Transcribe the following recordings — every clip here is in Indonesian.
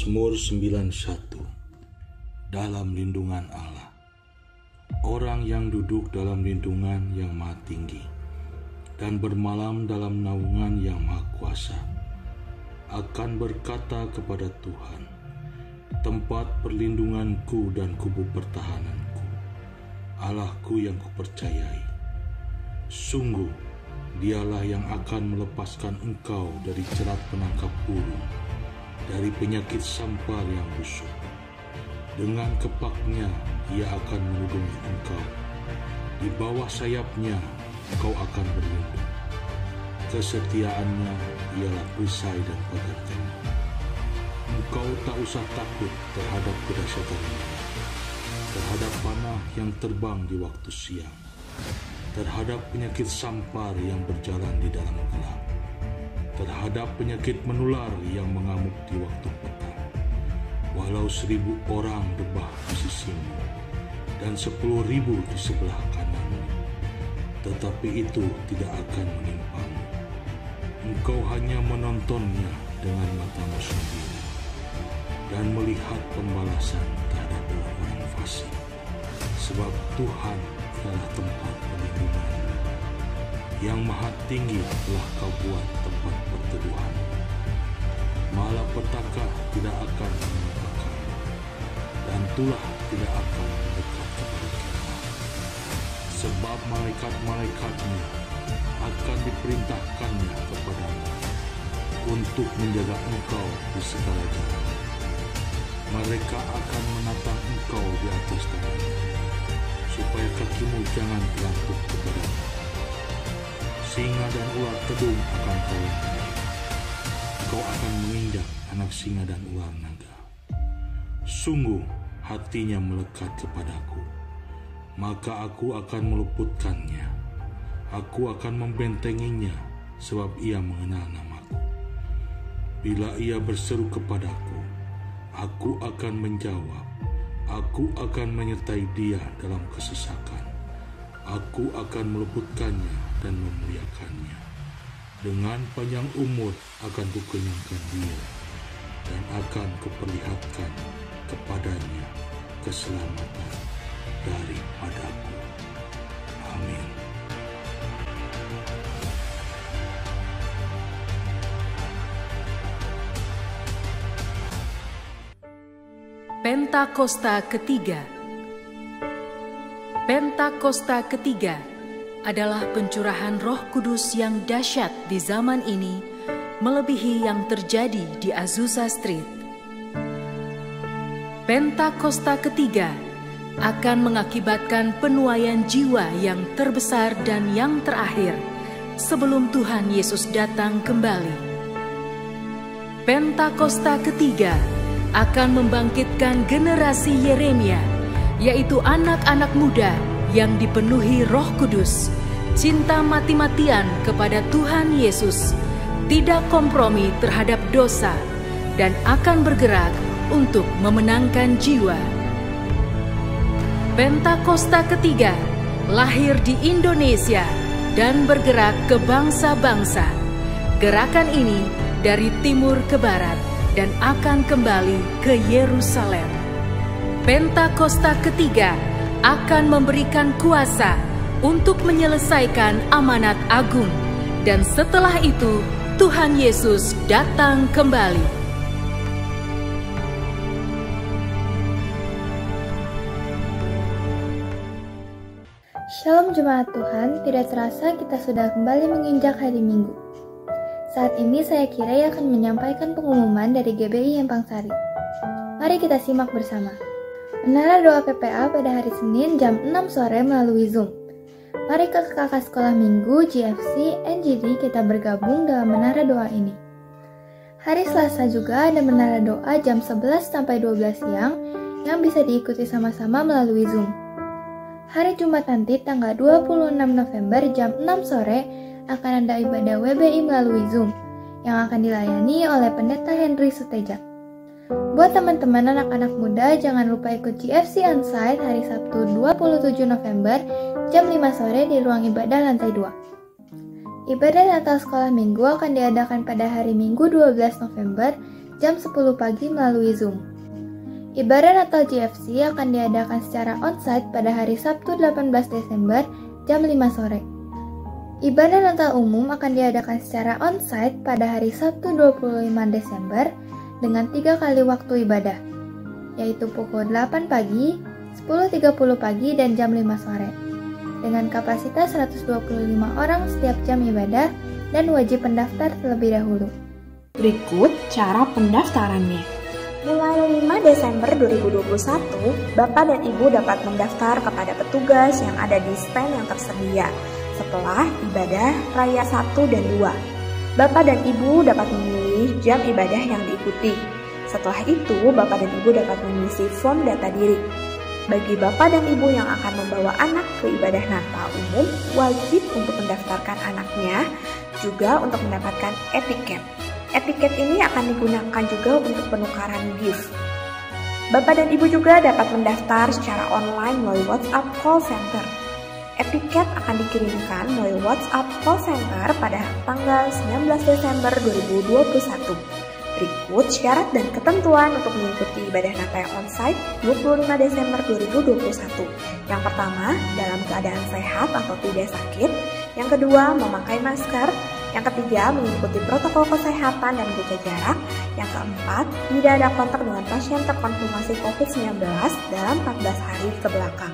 Mazmur 91. Dalam lindungan Allah. Orang yang duduk dalam lindungan yang maha tinggi dan bermalam dalam naungan yang maha kuasa akan berkata kepada Tuhan, tempat perlindunganku dan kubu pertahananku, Allahku yang kupercayai. Sungguh, dialah yang akan melepaskan engkau dari jerat penangkap burung, dari penyakit sampar yang busuk. Dengan kepaknya ia akan melindungi engkau. Di bawah sayapnya engkau akan berlindung. Kesetiaannya ialah perisai dan pagar tembok. Engkau tak usah takut terhadap kedahsyatan maut, terhadap panah yang terbang di waktu siang, terhadap penyakit sampar yang berjalan di dalam gelap, terhadap penyakit menular yang mengamuk di waktu petang. Walau 1.000 orang rebah di sisimu dan 10.000 di sebelah kananmu, tetapi itu tidak akan menimpamu. Engkau hanya menontonnya dengan matamu sendiri dan melihat pembalasan terhadap orang fasik. Sebab Tuhan adalah tempat perlindunganmu. Yang maha tinggi telah kau buat tempat perteduhan. Malapetaka tidak akan menimpa, dan tulah tidak akan mendekat kepada kita. Sebab malaikat-malaikatnya akan diperintahkannya kepadamu untuk menjaga engkau di segala jalan. Mereka akan menatang engkau di atas tangannya, supaya kakimu jangan terangkut kepadamu. Singa dan ular tedung akan kau langgahi. Kau akan menginjak anak singa dan ular naga. Sungguh hatinya melekat kepadaku, maka aku akan meluputkannya. Aku akan membentenginya, sebab ia mengenal namaku. Bila ia berseru kepadaku, aku akan menjawab. Aku akan menyertai dia dalam kesesakan. Aku akan meluputkannya dan memuliakannya. Dengan panjang umur akan kukenyangkan dia, dan akan kuperlihatkan kepadanya keselamatan daripadaku. Amin. Pentakosta ketiga. Pentakosta ketiga adalah pencurahan Roh Kudus yang dahsyat di zaman ini, melebihi yang terjadi di Azusa Street. Pentakosta ketiga akan mengakibatkan penuaian jiwa yang terbesar dan yang terakhir sebelum Tuhan Yesus datang kembali. Pentakosta ketiga akan membangkitkan generasi Yeremia, yaitu anak-anak muda yang dipenuhi Roh Kudus, cinta mati-matian kepada Tuhan Yesus, tidak kompromi terhadap dosa, dan akan bergerak untuk memenangkan jiwa. Pentakosta ketiga lahir di Indonesia dan bergerak ke bangsa-bangsa. Gerakan ini dari timur ke barat dan akan kembali ke Yerusalem. Pentakosta ketiga akan memberikan kuasa untuk menyelesaikan amanat agung, dan setelah itu Tuhan Yesus datang kembali. Shalom jemaat Tuhan, tidak terasa kita sudah kembali menginjak hari Minggu. Saat ini saya Kirei akan menyampaikan pengumuman dari GBI Empang Sari. Mari kita simak bersama. Menara doa PPA pada hari Senin jam 6 sore melalui Zoom. Mari kakak sekolah minggu, GFC, NGD kita bergabung dalam menara doa ini. Hari Selasa juga ada menara doa jam 11 sampai 12 siang yang bisa diikuti sama-sama melalui Zoom. Hari Jumat nanti tanggal 26 November jam 6 sore akan ada ibadah WBI melalui Zoom yang akan dilayani oleh Pendeta Henry Sutejak. Buat teman-teman anak-anak muda, jangan lupa ikut GFC Onsite hari Sabtu 27 November jam 5 sore di ruang ibadah lantai 2. Ibadah Natal Sekolah Minggu akan diadakan pada hari Minggu 12 November jam 10 pagi melalui Zoom. Ibadah Natal GFC akan diadakan secara onsite pada hari Sabtu 18 Desember jam 5 sore. Ibadah Natal umum akan diadakan secara onsite pada hari Sabtu 25 Desember dengan 3 kali waktu ibadah, yaitu pukul 8 pagi, 10.30 pagi, dan jam 5 sore. Dengan kapasitas 125 orang setiap jam ibadah dan wajib pendaftar terlebih dahulu. Berikut cara pendaftarannya. Mulai 5 Desember 2021, Bapak dan Ibu dapat mendaftar kepada petugas yang ada di stand yang tersedia setelah ibadah raya 1 dan 2. Bapak dan Ibu dapat memilih jam ibadah yang diikuti. Setelah itu, Bapak dan Ibu dapat mengisi form data diri. Bagi Bapak dan Ibu yang akan membawa anak ke ibadah Natal umum, wajib untuk mendaftarkan anaknya, juga untuk mendapatkan etiket. Etiket ini akan digunakan juga untuk penukaran gift. Bapak dan Ibu juga dapat mendaftar secara online melalui WhatsApp call center. Etiket akan dikirimkan melalui WhatsApp call center pada tanggal 19 Desember 2021. Berikut syarat dan ketentuan untuk mengikuti ibadah Natal onsite 25 Desember 2021. Yang pertama, dalam keadaan sehat atau tidak sakit. Yang kedua, memakai masker. Yang ketiga, mengikuti protokol kesehatan dan jaga jarak. Yang keempat, tidak ada kontak dengan pasien terkonfirmasi COVID-19 dalam 14 hari ke belakang.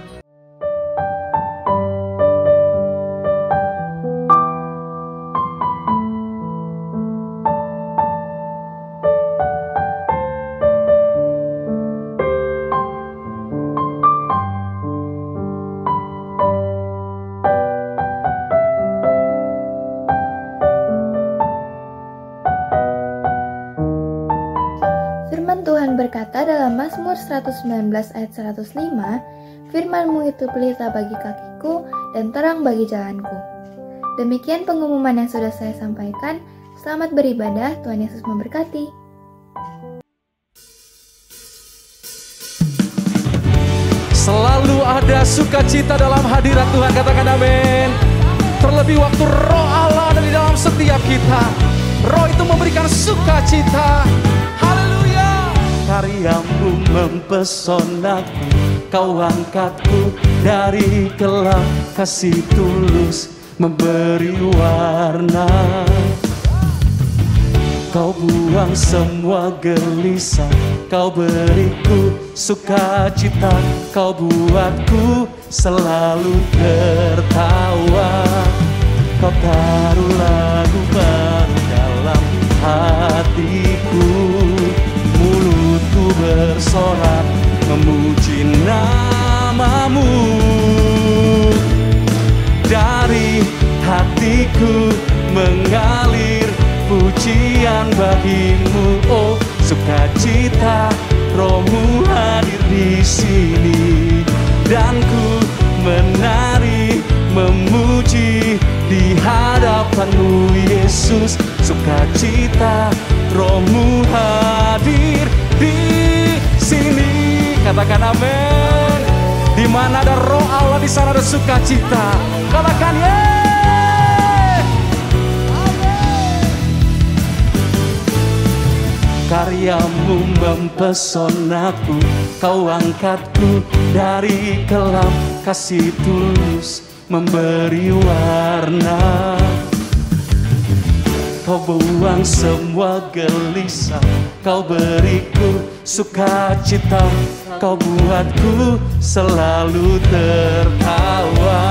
Firman Tuhan berkata dalam Mazmur 119 ayat 105, "Firman-Mu itu pelita bagi kakiku dan terang bagi jalanku." Demikian pengumuman yang sudah saya sampaikan. Selamat beribadah, Tuhan Yesus memberkati. Selalu ada sukacita dalam hadirat Tuhan, katakan amin. Terlebih waktu Roh Allah ada di dalam setiap kita. Roh itu memberikan sukacita. Haleluya. Karyamu mempesonaku, kau angkatku dari gelap, kasih tulus memberi warna. Kau buang semua gelisah, kau beriku sukacita, kau buatku selalu tertawa. Kau taruh lagu baru dalam hatiku, mulutku bersorak memuji namamu. Dari hatiku mengalir pujian bagimu, oh sukacita, Rohmu hadir di sini, dan ku menari memuji di hadapanmu Yesus. Sukacita, Rohmu hadir di sini. Katakan amin. Di mana ada Roh Allah, di sana ada sukacita. Katakan yeay. Karyamu mempesonaku, kau angkatku dari gelap, kasih tulus memberi warna. Kau buang semua gelisah, kau beriku sukacita, kau buatku selalu tertawa.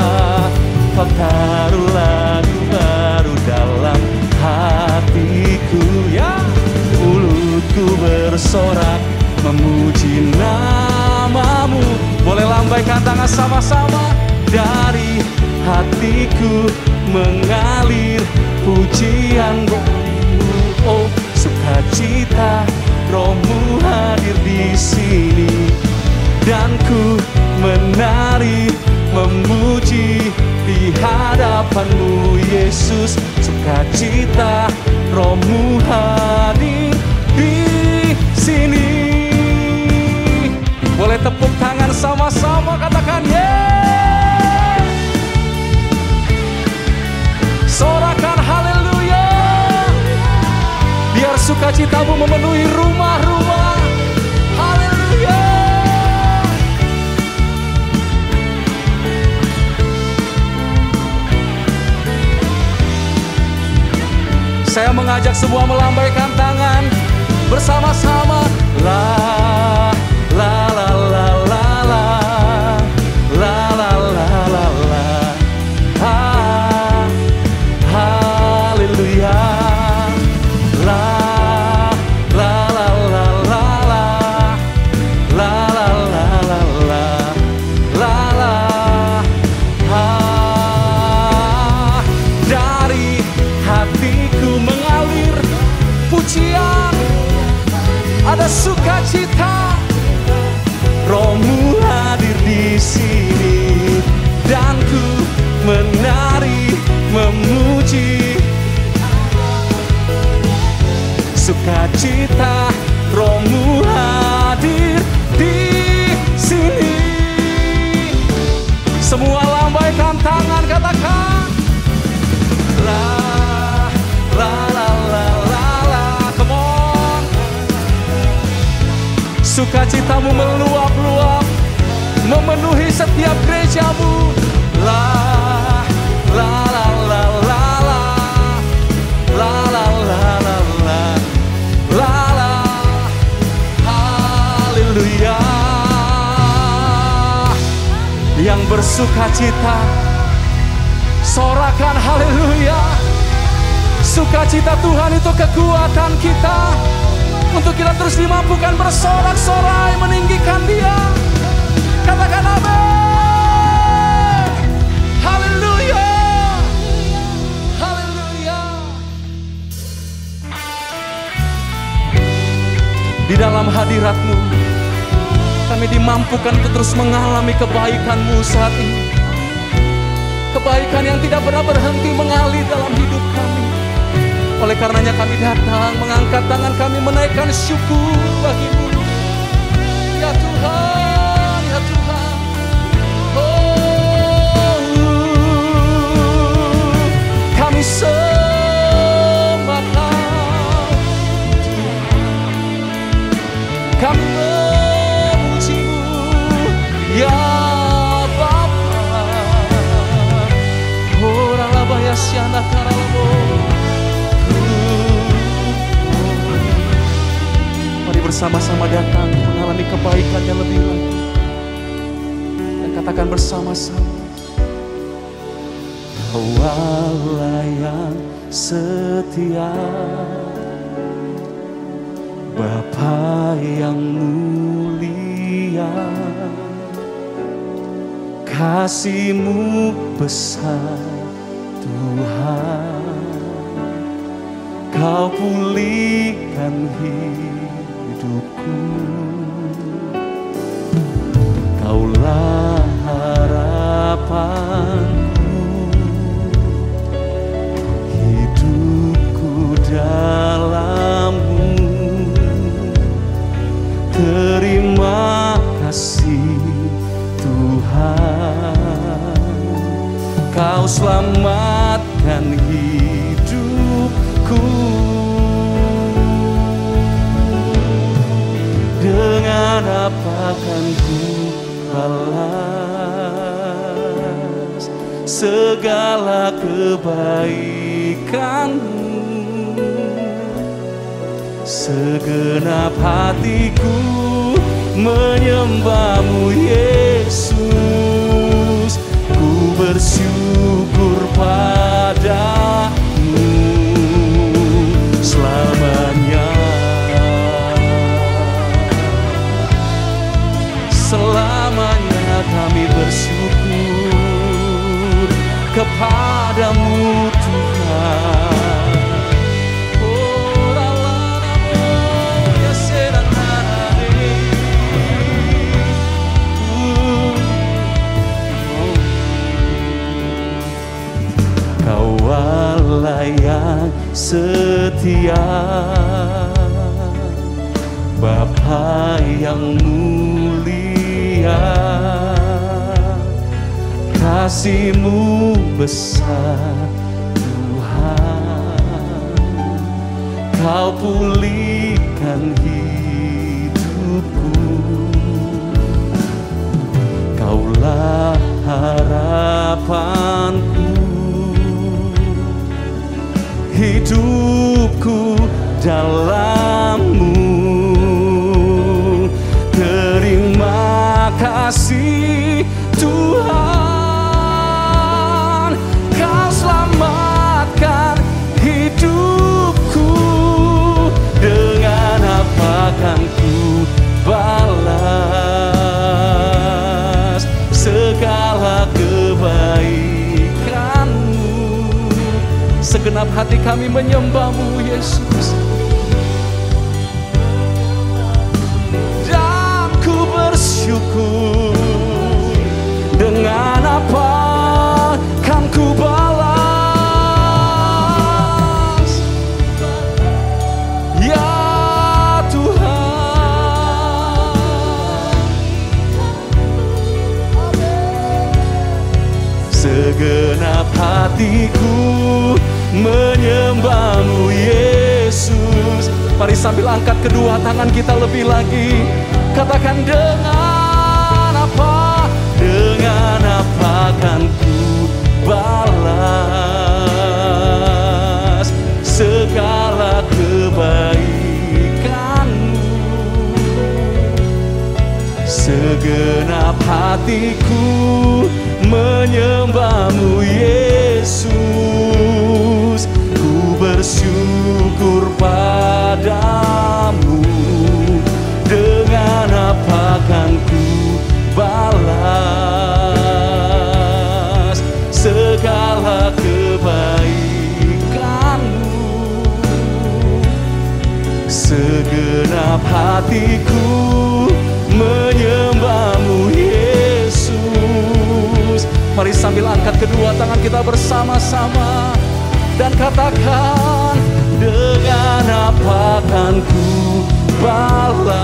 Kau taruh lagu baru dalam hatiku, ya. Mulutku bersorak memuji namamu. Boleh lambaikan tangan sama-sama. Dari hatiku mengalir pujian bagimu, oh sukacita, Rohmu hadir di sini, dan ku menari memuji di hadapanmu Yesus. Sukacita, Rohmu hadir di sini. Boleh tepuk tangan sama-sama, katakan yeay. Sorakan haleluya. Biar sukacitamu memenuhi ruang mengajak semua melambaikan tangan bersama-sama. La la la la la la la la la la la. Haleluya. La la la la la la la la la la la la la. Dari hatiku mengalir pujian, ada sukacita, Rohmu hadir di sini, dan ku menari memuji. Sukacita, Rohmu hadir di sini. Semua lambaikan tangan, katakan la la la la la la. Come on. Sukacitamu meluap-luap, memenuhi setiap gerejamu. La la la la la la la la la la la la la. Haleluya. Yang bersukacita, sorakan haleluya. Sukacita Tuhan itu kekuatan kita untuk kita terus dimampukan bersorak-sorai meninggikan Dia. Katakan amin. Haleluya. Haleluya. Di dalam hadirat-Mu kami dimampukan untuk terus mengalami kebaikan-Mu saat ini. Kebaikan yang tidak pernah berhenti mengalir dalam hidup kami. Oleh karenanya kami datang, mengangkat tangan kami, menaikkan syukur bagi-Mu. Ya Tuhan, ya Tuhan. Oh, kami sembah Kau, kami memuji-Mu, ya Bapa. Oh, ralabaya syana karalabo. Mari bersama-sama datang mengalami kebaikan yang lebih lagi. Dan katakan bersama-sama, Kau Allah yang setia, Bapa yang mulia, kasih-Mu besar Tuhan. Kau pulihkan hidupku, Kaulah harapanku, hidupku dalam-Mu. Terima kasih Tuhan, Kau selamatkan hidupku. Dengan apa kan ku balas segala kebaikan-Mu? Segenap hatiku menyembah-Mu Yesus. Ku bersyukur pada-Mu selamanya. Selamanya kami bersyukur kepada-Mu Tuhan. Oh, ralanamu ya seranare. Kau Allah yang setia, Bapa yang mulia, kasih-Mu besar Tuhan. Kau pulihkan hidupku, Kaulah harapanku, hidup dalam-Mu. Terima kasih Tuhan, Kau selamatkan hidupku. Dengan apa kan ku balas segala kebaikan-Mu? Segenap hati kami menyembah-Mu, Yesus. Dan ku bersyukur, dengan apa kan ku balas, ya Tuhan. Segenap hatiku menyembah-Mu, Yesus. Mari sambil angkat kedua tangan kita lebih lagi, katakan dengan apa kan ku balas segala kebaikan-Mu. Segenap hatiku menyembah-Mu, Yesus. Ku bersyukur padamu, dengan apa kan ku balas segala kebaikan-Mu. Segenap hatiku menyembah-Mu, Yesus. Mari sambil angkat kedua tangan kita bersama-sama dan katakan, dengan apa kan ku balas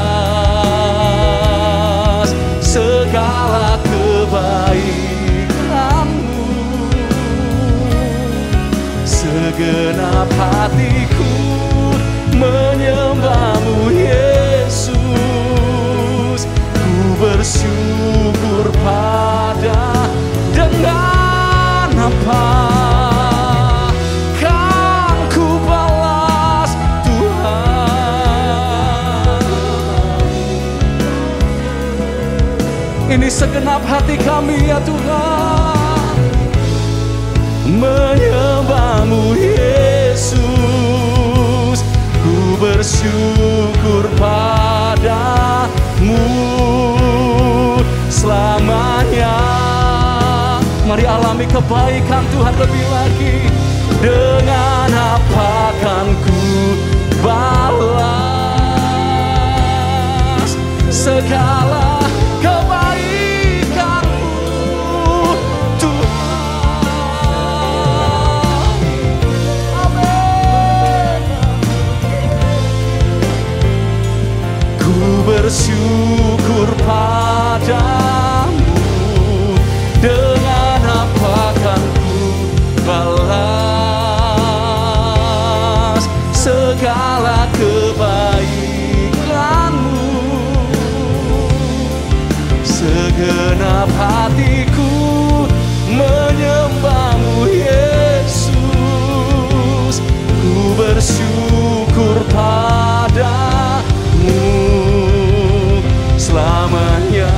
segala kebaikan-Mu. Segenap hatiku menyembah-Mu, Yesus. Ku bersyukur pada, dengan apa kan ku balas Tuhan. Ini segenap hati kami, ya Tuhan, menyembah-Mu, Yesus. Ku bersyukur padamu selamanya. Mari alami kebaikan Tuhan lebih lagi. Dengan apa kan ku balas segala kebaikan-Mu, Tuhan. Amin. Ku bersyukur padamu, dengan apa kan ku balas segala kebaikan-Mu. Segenap hatiku menyembah-Mu, Yesus. Ku bersyukur padamu selamanya.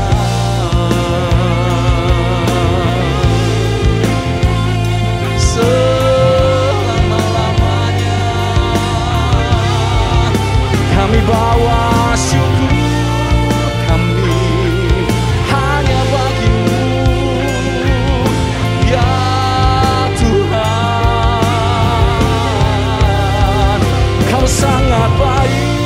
Selama-lamanya kami bawa syukur kami hanya bagi-Mu, ya Tuhan. Kau sangat baik,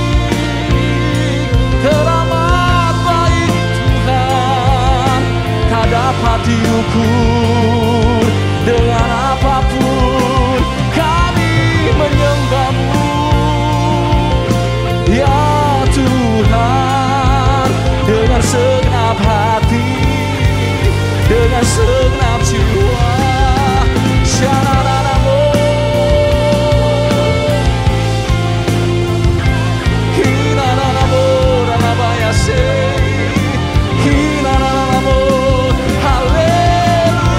teramat baik Tuhan. Tak dapat diukur dengan apapun. Kami menyembah-Mu, ya Tuhan, dengan segenap hati, dengan segenap jiwa. Shanaramo, hinaramo, ranabayase, hinaramo, haleluya.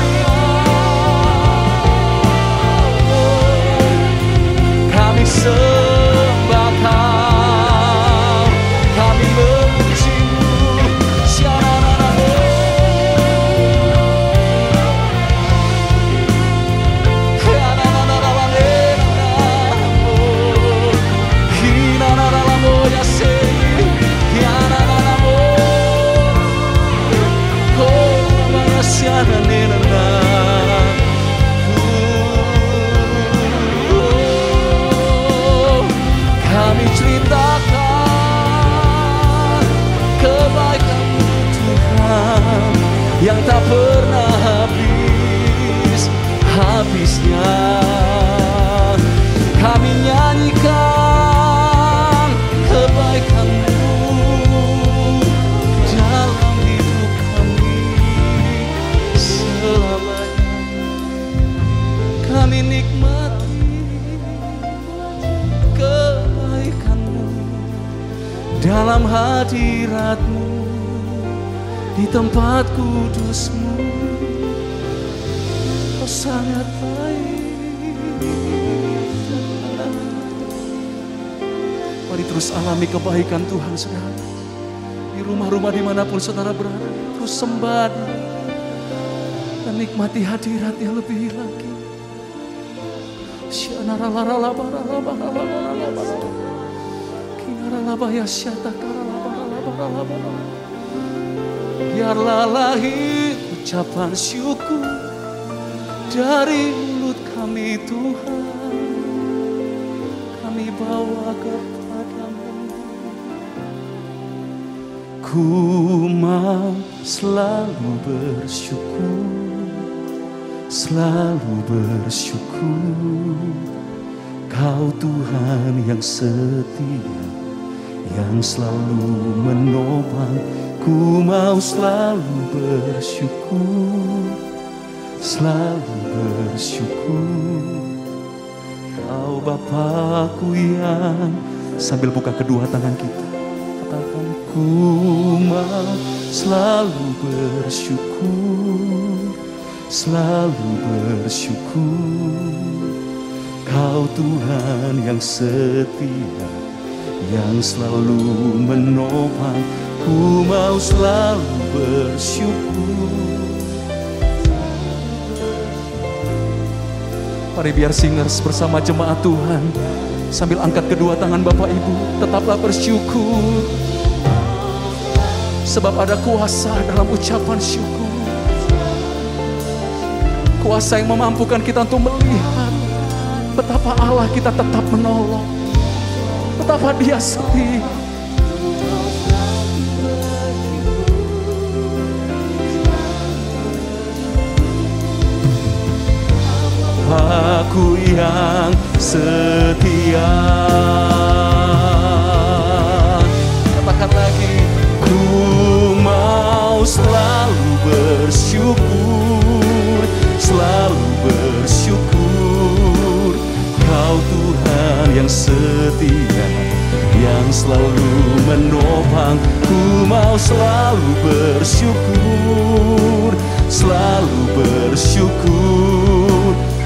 Kami ceritakan kebaikan Tuhan yang tak pernah habisnya. Kami nyanyikan kebaikan-Mu dalam hidup kami selamanya. Kami nikmati kebaikan-Mu dalam hadirat-Mu di tempat kudus-Mu. Kau sangat baik. Mari terus alami kebaikan Tuhan, saudara. Di rumah-rumah dimanapun saudara berada, terus sembah dan nikmati hadirat-Nya lebih lagi. Biarlah lahir ucapan syukur dari mulut kami, Tuhan. Kami bawa kepada-Mu. Ku mau selalu bersyukur. Kau Tuhan yang setia, yang selalu menopang. Ku mau selalu bersyukur. Kau Bapakku yang, sambil buka kedua tangan kita, katakan, ku mau selalu bersyukur. Kau Tuhan yang setia, yang selalu menopang. Ku mau selalu bersyukur. Mari biar singers bersama jemaat Tuhan sambil angkat kedua tangan Bapak Ibu, tetaplah bersyukur. Sebab ada kuasa dalam ucapan syukur. Kuasa yang memampukan kita untuk melihat betapa Allah kita tetap menolong, betapa Dia setia. Aku yang setia. Katakan lagi, ku mau selalu bersyukur. Kau Tuhan yang setia, yang selalu menopang. Ku mau selalu bersyukur.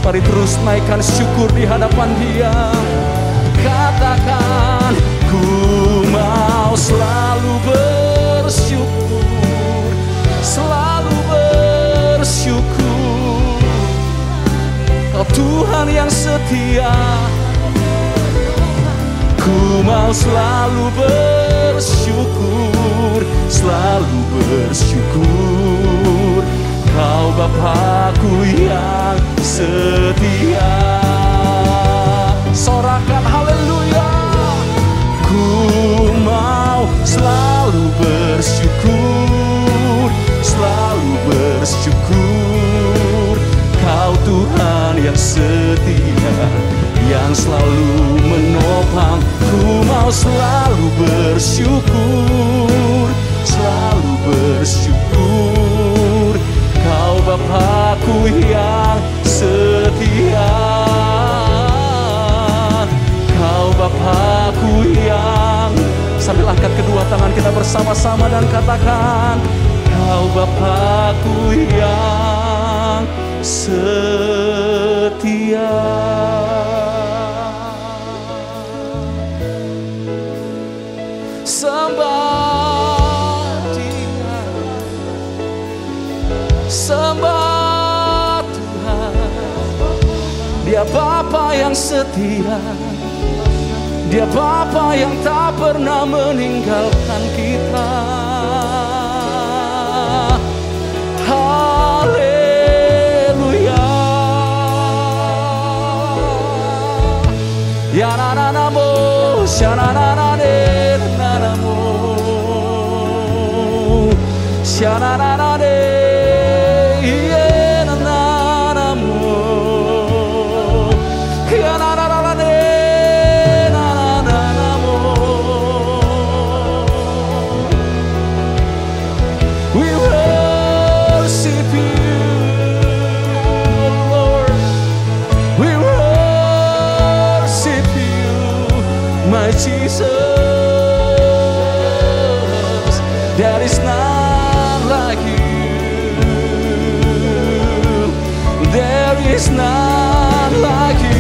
Mari terus naikkan syukur di hadapan Dia. Katakan, ku mau selalu bersyukur. Kau Tuhan yang setia. Ku mau selalu bersyukur. Kau Bapakku yang setia. Sorakan haleluya. Ku mau selalu bersyukur. Kau Tuhan yang setia, yang selalu menopang. Ku mau selalu bersyukur. Kau Bapakku yang setia. Kau Bapakku yang, sambil angkat kedua tangan kita bersama-sama dan katakan, Kau Bapakku yang setia. Sembah Tuhan. Dia Bapa yang setia, Dia Bapa yang tak pernah meninggalkan kita. Haleluya. There is none like you. There is none like you.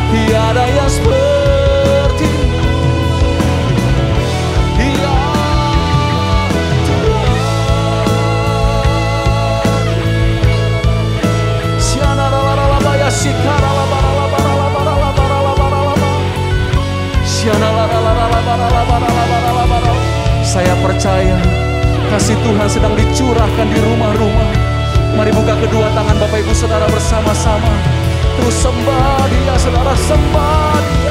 Tiada yang seperti-Mu, ya Tuhan. Saya percaya kasih Tuhan sedang dicurahkan di rumah-rumah. Mari buka kedua tangan Bapak Ibu Saudara bersama-sama. Terus sembah Dia, saudara, sembah Dia.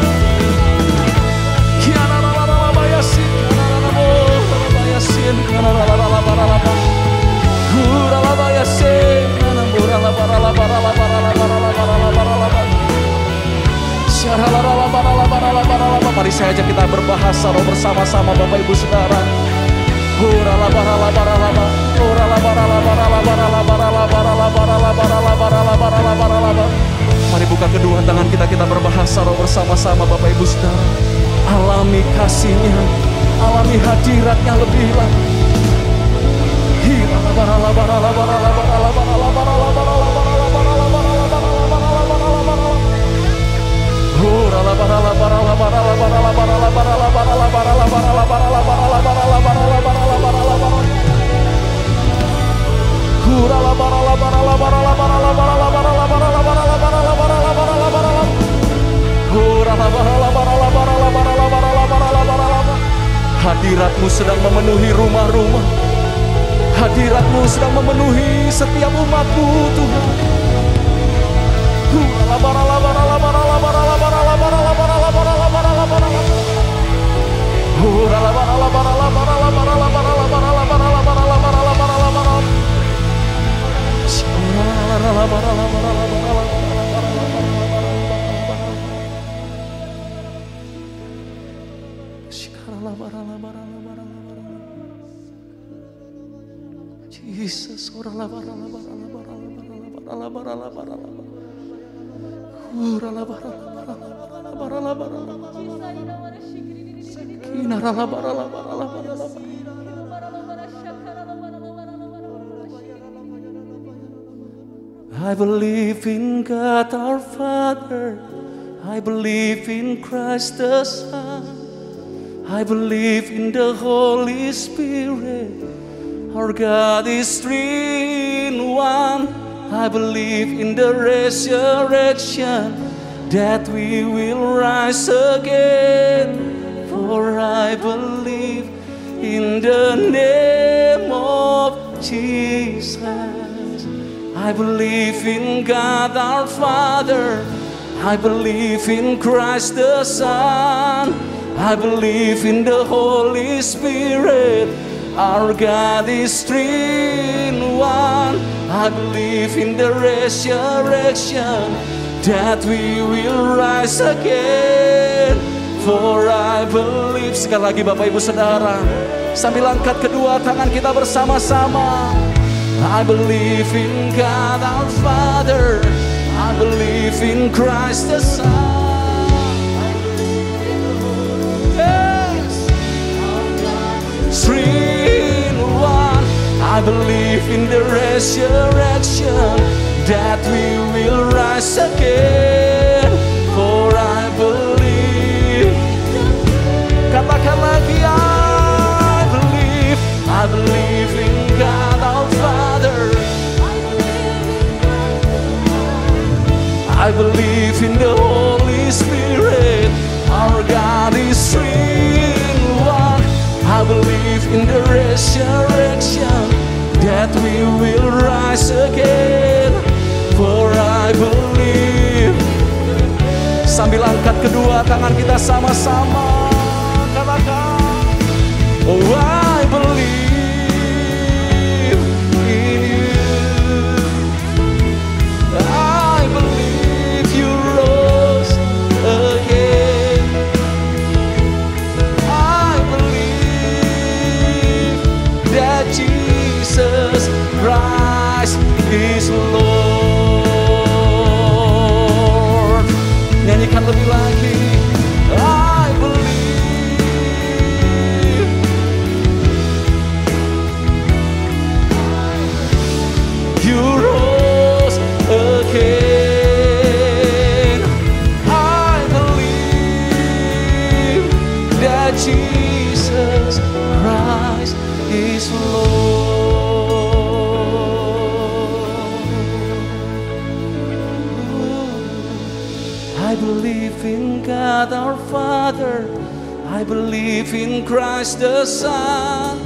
Mari saya ajak kita berbahasa roh bersama-sama Bapak Ibu Saudara. Mari buka kedua tangan kita berbahasa roh bersama-sama Bapak Ibu Saudara. Alami kasih-Nya, alami hadirat-Nya lebih lagi. Hadirat-Mu sedang memenuhi rumah-rumah. Hadirat-Mu sedang memenuhi setiap umat-Mu, Tuhan. Jesus, I believe in God our Father. I believe in Christ the Son. I believe in the Holy Spirit. Our God is three in one. I believe in the resurrection, that we will rise again. For I believe in the name of Jesus. I believe in God our Father. I believe in Christ the Son. I believe in the Holy Spirit. Our God is three in one. I believe in the resurrection, that we will rise again. For I believe. Sekali lagi Bapak Ibu Saudara, sambil angkat kedua tangan kita bersama-sama. I believe in God our Father. I believe in Christ the Son. Three in one. I believe in the resurrection, that we will rise again. For I believe. Katakan lagi, I believe in God our Father. I believe in the Holy Spirit. Our God is three in one. I believe in the resurrection, that we will rise again. For I believe. Sambil angkat kedua tangan kita sama-sama, katakan, oh I believe in you. I believe you rose again. I believe that Jesus Christ is Lord. Nyanyikan lebih lagi. I believe. You rose again. I believe that Jesus Christ is Lord. I believe in God our Father. I believe in Christ the Son.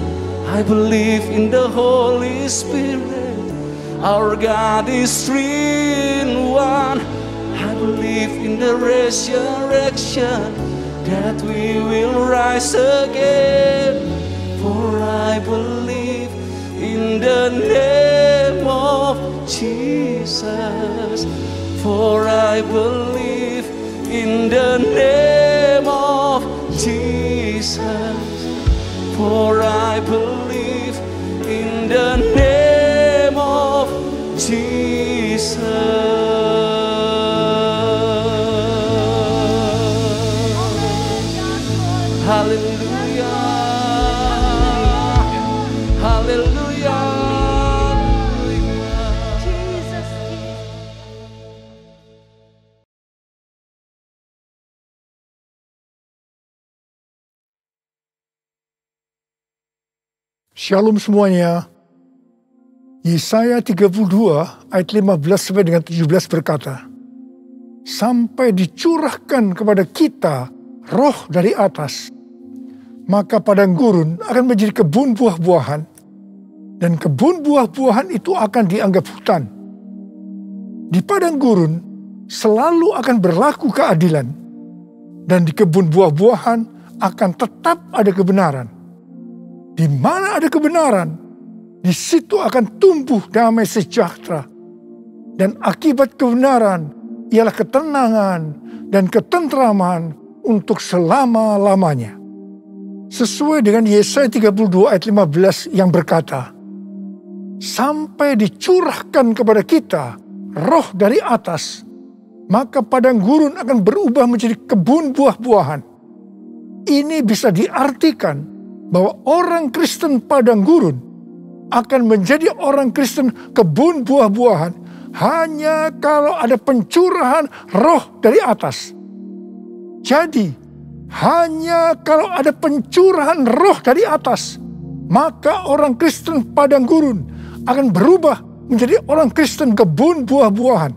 I believe in the Holy Spirit. Our God is three in one. I believe in the resurrection, that we will rise again. For I believe in the name of Jesus. For I believe in the name of Jesus. For I believe in the name of Jesus. Hallelujah. Hallelujah. Shalom semuanya. Yesaya 32 ayat 15 sampai dengan 17 berkata, sampai dicurahkan kepada kita roh dari atas, maka padang gurun akan menjadi kebun buah-buahan, dan kebun buah-buahan itu akan dianggap hutan. Di padang gurun selalu akan berlaku keadilan, dan di kebun buah-buahan akan tetap ada kebenaran. Di mana ada kebenaran, di situ akan tumbuh damai sejahtera. Dan akibat kebenaran ialah ketenangan dan ketentraman untuk selama-lamanya. Sesuai dengan Yesaya 32 ayat 15 yang berkata, sampai dicurahkan kepada kita roh dari atas, maka padang gurun akan berubah menjadi kebun buah-buahan. Ini bisa diartikan bahwa orang Kristen padang gurun akan menjadi orang Kristen kebun buah-buahan hanya kalau ada pencurahan roh dari atas. Jadi, hanya kalau ada pencurahan roh dari atas, maka orang Kristen padang gurun akan berubah menjadi orang Kristen kebun buah-buahan.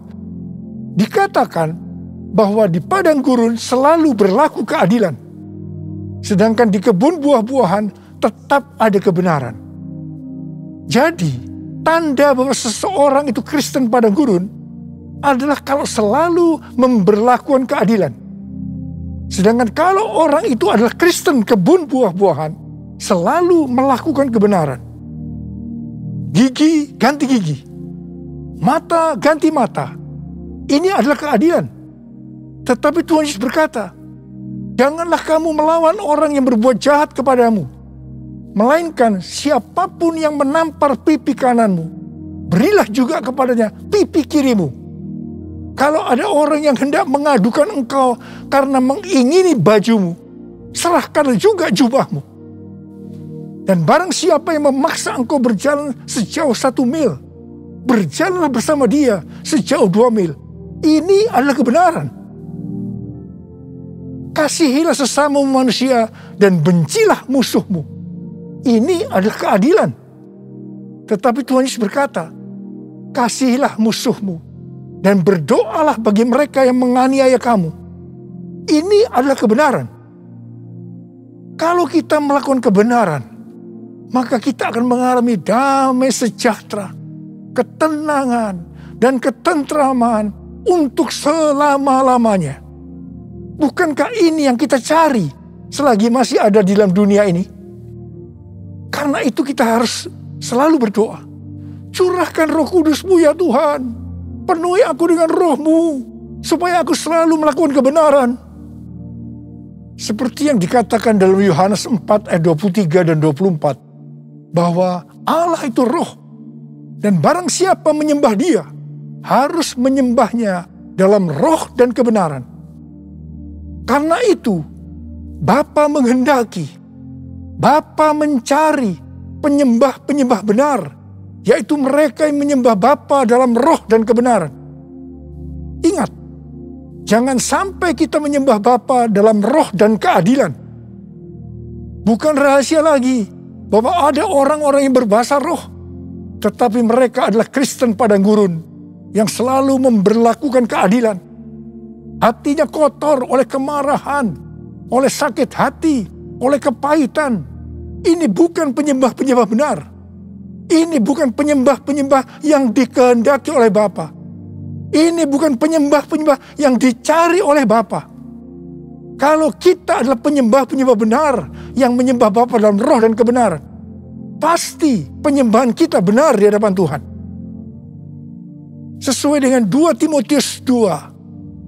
Dikatakan bahwa di padang gurun selalu berlaku keadilan, sedangkan di kebun buah-buahan tetap ada kebenaran. Jadi, tanda bahwa seseorang itu Kristen padang gurun adalah kalau selalu memberlakukan keadilan. Sedangkan kalau orang itu adalah Kristen kebun buah-buahan, selalu melakukan kebenaran. Gigi ganti gigi, mata ganti mata. Ini adalah keadilan. Tetapi Tuhan Yesus berkata, janganlah kamu melawan orang yang berbuat jahat kepadamu, melainkan siapapun yang menampar pipi kananmu, berilah juga kepadanya pipi kirimu. Kalau ada orang yang hendak mengadukan engkau karena mengingini bajumu, serahkanlah juga jubahmu. Dan barang siapa yang memaksa engkau berjalan sejauh 1 mil, berjalanlah bersama dia sejauh 2 mil. Ini adalah kebenaran. Kasihilah sesama manusia dan bencilah musuhmu. Ini adalah keadilan. Tetapi Tuhan Yesus berkata, kasihilah musuhmu dan berdoalah bagi mereka yang menganiaya kamu. Ini adalah kebenaran. Kalau kita melakukan kebenaran, maka kita akan mengalami damai sejahtera, ketenangan, dan ketentraman untuk selama-lamanya. Bukankah ini yang kita cari selagi masih ada di dalam dunia ini? Karena itu kita harus selalu berdoa. Curahkan Roh Kudus-Mu ya Tuhan. Penuhi aku dengan Roh-Mu, supaya aku selalu melakukan kebenaran. Seperti yang dikatakan dalam Yohanes 4 ayat 23 dan 24. Bahwa Allah itu roh. Dan barang siapa menyembah dia, harus menyembahnya dalam roh dan kebenaran. Karena itu, Bapa menghendaki, Bapa mencari penyembah-penyembah benar, yaitu mereka yang menyembah Bapa dalam roh dan kebenaran. Ingat, jangan sampai kita menyembah Bapa dalam roh dan keadilan. Bukan rahasia lagi bahwa ada orang-orang yang berbahasa roh, tetapi mereka adalah Kristen padang gurun yang selalu memberlakukan keadilan. Hatinya kotor oleh kemarahan, oleh sakit hati, oleh kepahitan. Ini bukan penyembah-penyembah benar. Ini bukan penyembah-penyembah yang dikehendaki oleh Bapa. Ini bukan penyembah-penyembah yang dicari oleh Bapa. Kalau kita adalah penyembah-penyembah benar yang menyembah Bapa dalam roh dan kebenaran, pasti penyembahan kita benar di hadapan Tuhan. Sesuai dengan 2 Timotius 2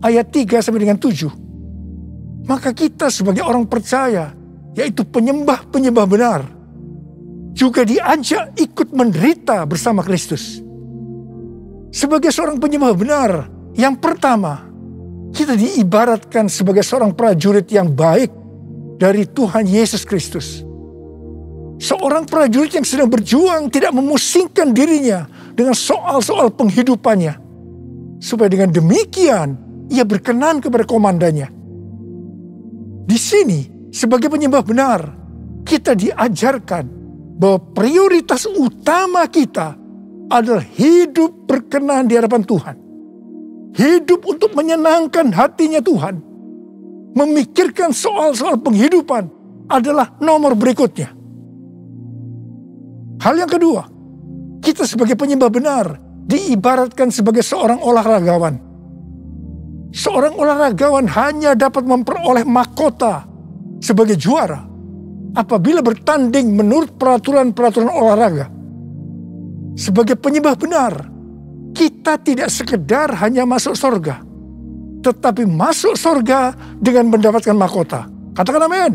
ayat 3 sampai dengan 7. Maka kita sebagai orang percaya, yaitu penyembah-penyembah benar, juga diajak ikut menderita bersama Kristus. Sebagai seorang penyembah benar, yang pertama, kita diibaratkan sebagai seorang prajurit yang baik dari Tuhan Yesus Kristus. Seorang prajurit yang sedang berjuang tidak memusingkan dirinya dengan soal-soal penghidupannya. Supaya dengan demikian, ia berkenan kepada komandannya. Di sini, sebagai penyembah benar, kita diajarkan bahwa prioritas utama kita adalah hidup berkenan di hadapan Tuhan. Hidup untuk menyenangkan hatinya Tuhan. Memikirkan soal-soal penghidupan adalah nomor berikutnya. Hal yang kedua, kita sebagai penyembah benar diibaratkan sebagai seorang olahragawan. Seorang olahragawan hanya dapat memperoleh mahkota sebagai juara apabila bertanding menurut peraturan-peraturan olahraga. Sebagai penyembah benar, kita tidak sekedar hanya masuk surga, tetapi masuk surga dengan mendapatkan mahkota. Katakan amin.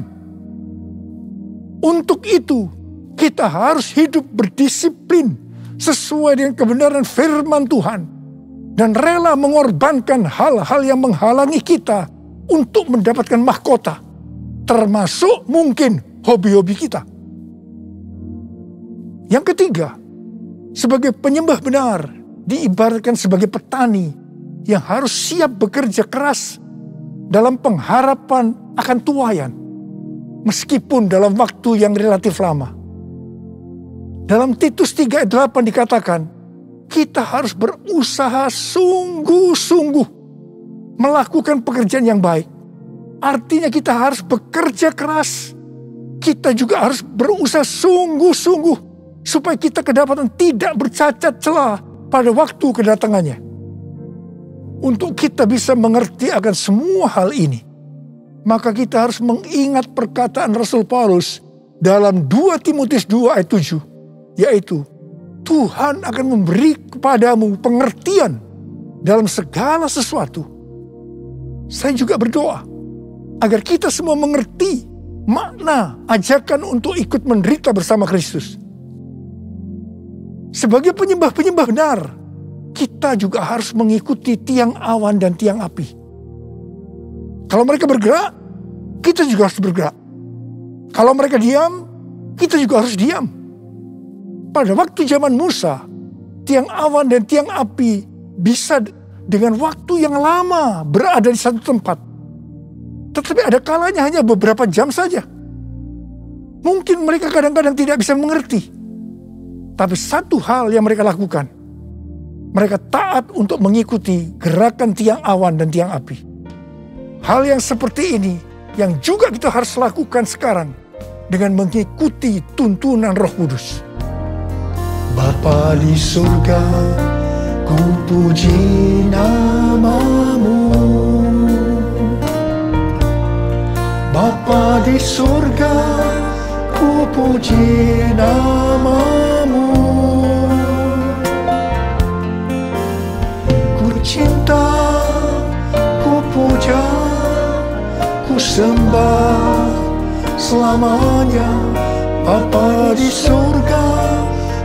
Untuk itu, kita harus hidup berdisiplin sesuai dengan kebenaran firman Tuhan dan rela mengorbankan hal-hal yang menghalangi kita untuk mendapatkan mahkota, termasuk mungkin hobi-hobi kita. Yang ketiga, sebagai penyembah benar diibaratkan sebagai petani yang harus siap bekerja keras dalam pengharapan akan tuaian, meskipun dalam waktu yang relatif lama. Dalam Titus 3 ayat 8 dikatakan, kita harus berusaha sungguh-sungguh melakukan pekerjaan yang baik. Artinya kita harus bekerja keras. Kita juga harus berusaha sungguh-sungguh supaya kita kedapatan tidak bercacat celah pada waktu kedatangannya. Untuk kita bisa mengerti akan semua hal ini, maka kita harus mengingat perkataan Rasul Paulus dalam 2 Timotius 2 ayat 7, yaitu Tuhan akan memberi kepadamu pengertian dalam segala sesuatu. Saya juga berdoa agar kita semua mengerti makna ajakan untuk ikut menderita bersama Kristus. Sebagai penyembah-penyembah benar, kita juga harus mengikuti tiang awan dan tiang api. Kalau mereka bergerak, kita juga harus bergerak. Kalau mereka diam, kita juga harus diam. Pada waktu zaman Musa, tiang awan dan tiang api bisa dengan waktu yang lama berada di satu tempat. Tetapi ada kalanya hanya beberapa jam saja. Mungkin mereka kadang-kadang tidak bisa mengerti. Tapi satu hal yang mereka lakukan, mereka taat untuk mengikuti gerakan tiang awan dan tiang api. Hal yang seperti ini yang juga kita harus lakukan sekarang dengan mengikuti tuntunan Roh Kudus. Bapa di surga, ku puji nama-Mu. Bapa di surga, ku puji nama-Mu. Ku cinta, ku puja, ku sembah selamanya. Bapa di surga,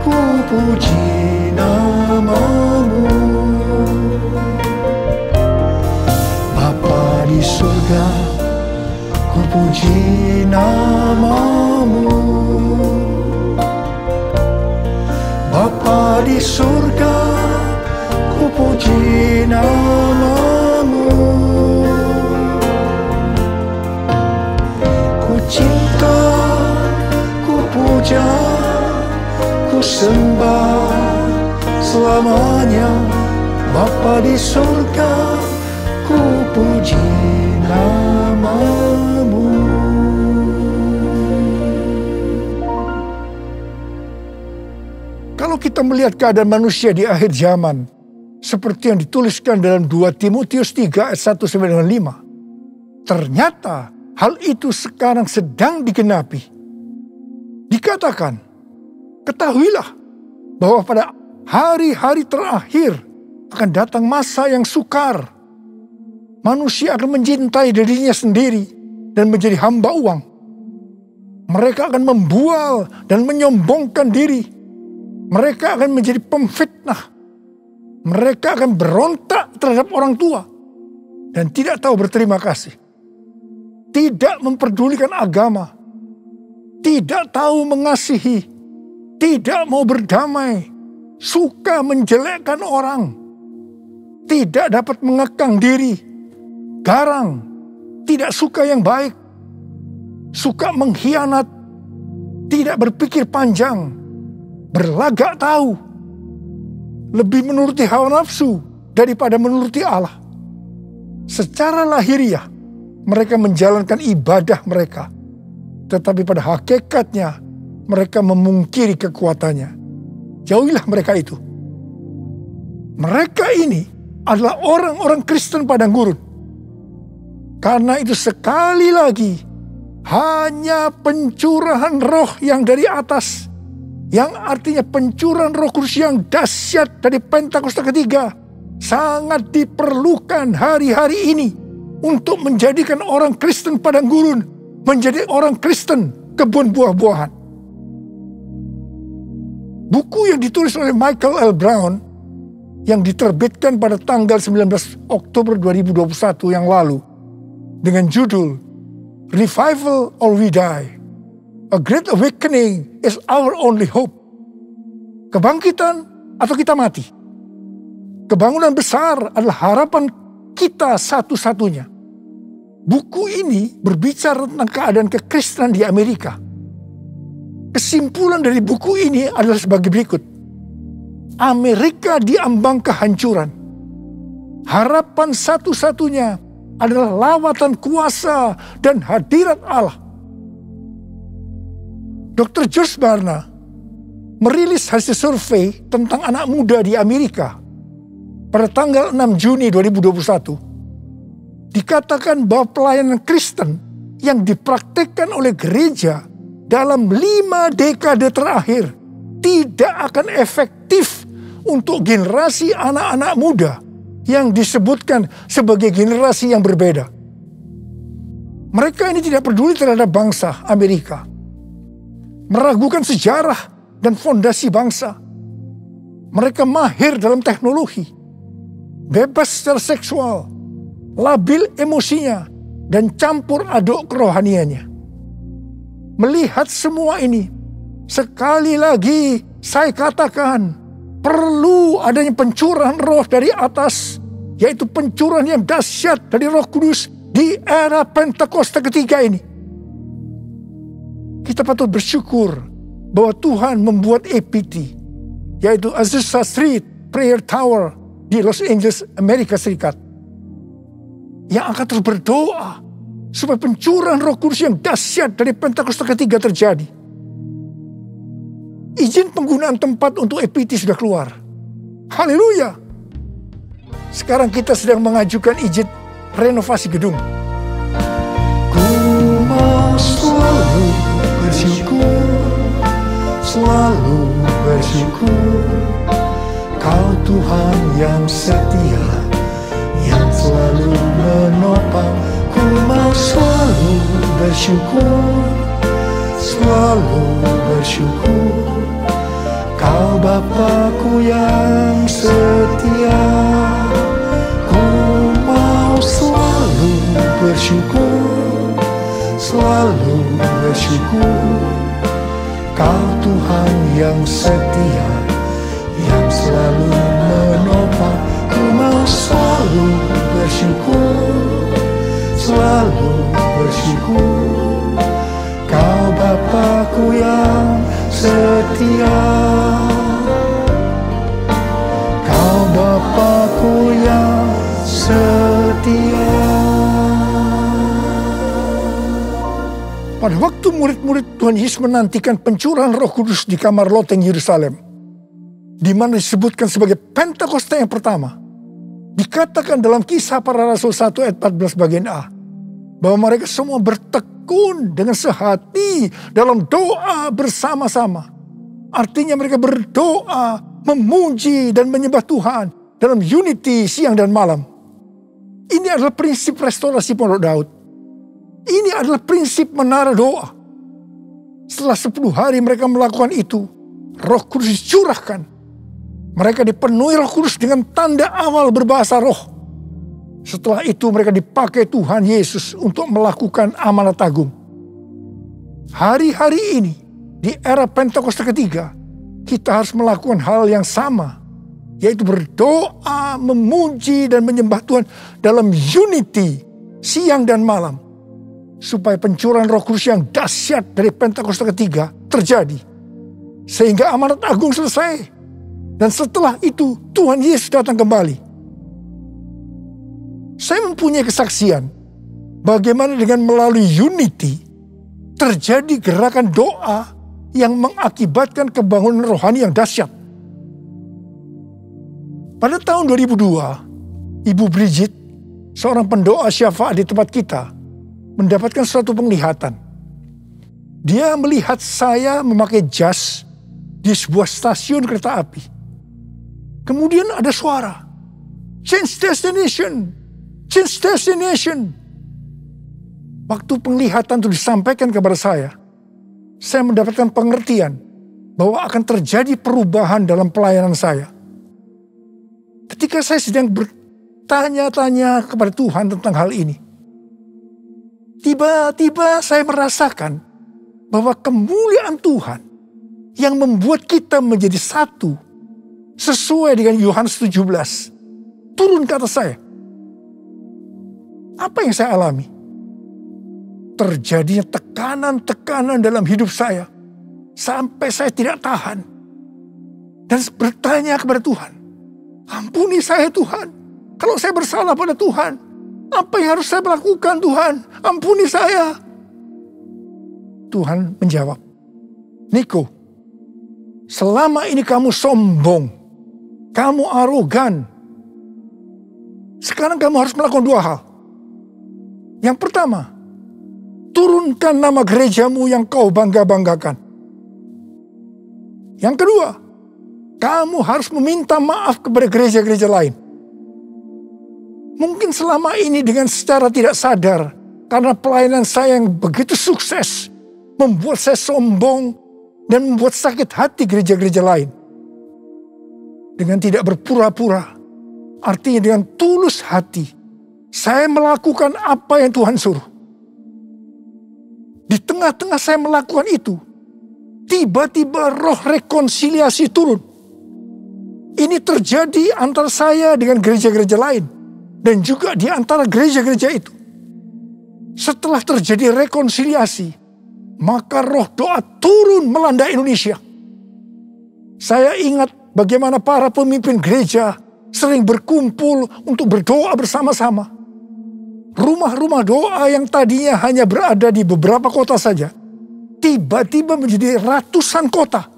ku puji nama-Mu. Bapa di surga, ku puji nama-Mu. Bapa di surga, ku puji nama-Mu. Ku cinta, ku puja, ku sembah selamanya. Bapa di surga, ku puji nama-Mu. Kalau kita melihat keadaan manusia di akhir zaman, seperti yang dituliskan dalam 2 Timotius 3 ayat 1 sampai dengan 5, ternyata hal itu sekarang sedang digenapi. Dikatakan, ketahuilah bahwa pada hari-hari terakhir akan datang masa yang sukar. Manusia akan mencintai dirinya sendiri dan menjadi hamba uang. Mereka akan membual dan menyombongkan diri. Mereka akan menjadi pemfitnah. Mereka akan berontak terhadap orang tua dan tidak tahu berterima kasih. Tidak memperdulikan agama. Tidak tahu mengasihi. Tidak mau berdamai. Suka menjelekkan orang. Tidak dapat mengekang diri. Garang. Tidak suka yang baik. Suka mengkhianat. Tidak berpikir panjang. Berlagak tahu. Lebih menuruti hawa nafsu daripada menuruti Allah. Secara lahiriah, mereka menjalankan ibadah mereka. Tetapi pada hakikatnya, mereka memungkiri kekuatannya. Jauhilah mereka itu. Mereka ini adalah orang-orang Kristen padang gurun. Karena itu sekali lagi, hanya pencurahan roh yang dari atas, yang artinya pencurahan Roh Kudus yang dahsyat dari Pentakosta ketiga, sangat diperlukan hari-hari ini untuk menjadikan orang Kristen padang gurun menjadi orang Kristen kebun buah-buahan. Buku yang ditulis oleh Michael L. Brown yang diterbitkan pada tanggal 19 Oktober 2021 yang lalu dengan judul Revival or We Die, A Great Awakening is Our Only Hope. Kebangkitan atau kita mati. Kebangunan besar adalah harapan kita satu-satunya. Buku ini berbicara tentang keadaan kekristenan di Amerika. Kesimpulan dari buku ini adalah sebagai berikut. Amerika diambang kehancuran. Harapan satu-satunya adalah lawatan kuasa dan hadirat Allah. Dr. George Barna merilis hasil survei tentang anak muda di Amerika pada tanggal 6 Juni 2021. dikatakan bahwa pelayanan Kristen yang dipraktikkan oleh gereja dalam 5 dekade terakhir tidak akan efektif untuk generasi anak-anak muda yang disebutkan sebagai generasi yang berbeda. Mereka ini tidak peduli terhadap bangsa Amerika, meragukan sejarah dan fondasi bangsa. Mereka mahir dalam teknologi, bebas secara seksual, labil emosinya, dan campur aduk kerohaniannya. Melihat semua ini, sekali lagi saya katakan, perlu adanya pencurahan roh dari atas, yaitu pencurahan yang dahsyat dari Roh Kudus di era Pentakosta ketiga ini. Kita patut bersyukur bahwa Tuhan membuat APT, yaitu Azusa Street Prayer Tower di Los Angeles, Amerika Serikat, yang akan terus berdoa supaya pencurahan Roh Kudus yang dahsyat dari Pentakosta ketiga terjadi. Izin penggunaan tempat untuk APT sudah keluar. Haleluya. Sekarang kita sedang mengajukan izin renovasi gedung. Ku mau selalu bersyukur, selalu bersyukur. Kau Tuhan yang setia, yang selalu menopang. Ku mau selalu bersyukur, selalu bersyukur. Kau Bapa-Ku yang setia. Ku mau selalu bersyukur, selalu bersyukur. Kau Tuhan yang setia, yang selalu menopang. Ku mau selalu bersyukur, selalu bersyukur. Kau Bapa-Ku yang setia. Kau Bapa-Ku yang setia. Pada waktu murid-murid Tuhan Yesus menantikan pencurahan Roh Kudus di kamar loteng Yerusalem, di mana disebutkan sebagai Pentakosta yang pertama, dikatakan dalam Kisah Para Rasul 1 ayat 14 bagian A, bahwa mereka semua bertekun dengan sehati dalam doa bersama-sama. Artinya mereka berdoa, memuji dan menyembah Tuhan dalam unity siang dan malam. Ini adalah prinsip restorasi Pondok Daud. Ini adalah prinsip menara doa. Setelah 10 hari mereka melakukan itu, Roh Kudus dicurahkan. Mereka dipenuhi Roh Kudus dengan tanda awal berbahasa roh. Setelah itu mereka dipakai Tuhan Yesus untuk melakukan amanat agung. Hari-hari ini, di era Pentakosta ketiga, kita harus melakukan hal yang sama, yaitu berdoa, memuji dan menyembah Tuhan dalam unity siang dan malam, supaya pencurahan Roh Kudus yang dahsyat dari Pentakosta ketiga terjadi, sehingga amanat agung selesai. Dan setelah itu Tuhan Yesus datang kembali. Saya mempunyai kesaksian bagaimana dengan melalui unity terjadi gerakan doa yang mengakibatkan kebangunan rohani yang dahsyat. Pada tahun 2002, Ibu Bridget, seorang pendoa syafaat di tempat kita, mendapatkan suatu penglihatan. Dia melihat saya memakai jas di sebuah stasiun kereta api. Kemudian ada suara, "Change destination, change destination." Waktu penglihatan itu disampaikan kepada saya mendapatkan pengertian bahwa akan terjadi perubahan dalam pelayanan saya. Ketika saya sedang bertanya-tanya kepada Tuhan tentang hal ini, tiba-tiba saya merasakan bahwa kemuliaan Tuhan yang membuat kita menjadi satu sesuai dengan Yohanes 17 turun ke atas saya. Apa yang saya alami? Terjadinya tekanan-tekanan dalam hidup saya sampai saya tidak tahan dan bertanya kepada Tuhan, "Ampuni saya Tuhan, kalau saya bersalah pada Tuhan, apa yang harus saya lakukan Tuhan? Ampuni saya." Tuhan menjawab, "Niko, selama ini kamu sombong, kamu arogan. Sekarang kamu harus melakukan 2 hal. Yang pertama, turunkan nama gerejamu yang kau bangga-banggakan. Yang kedua, kamu harus meminta maaf kepada gereja-gereja lain. Mungkin selama ini dengan secara tidak sadar, karena pelayanan saya yang begitu sukses, membuat saya sombong dan membuat sakit hati gereja-gereja lain. Dengan tidak berpura-pura, artinya dengan tulus hati, saya melakukan apa yang Tuhan suruh. Di tengah-tengah saya melakukan itu, tiba-tiba roh rekonsiliasi turun. Ini terjadi antara saya dengan gereja-gereja lain, dan juga di antara gereja-gereja itu. Setelah terjadi rekonsiliasi, maka roh doa turun melanda Indonesia. Saya ingat bagaimana para pemimpin gereja sering berkumpul untuk berdoa bersama-sama. Rumah-rumah doa yang tadinya hanya berada di beberapa kota saja, tiba-tiba menjadi ratusan kota.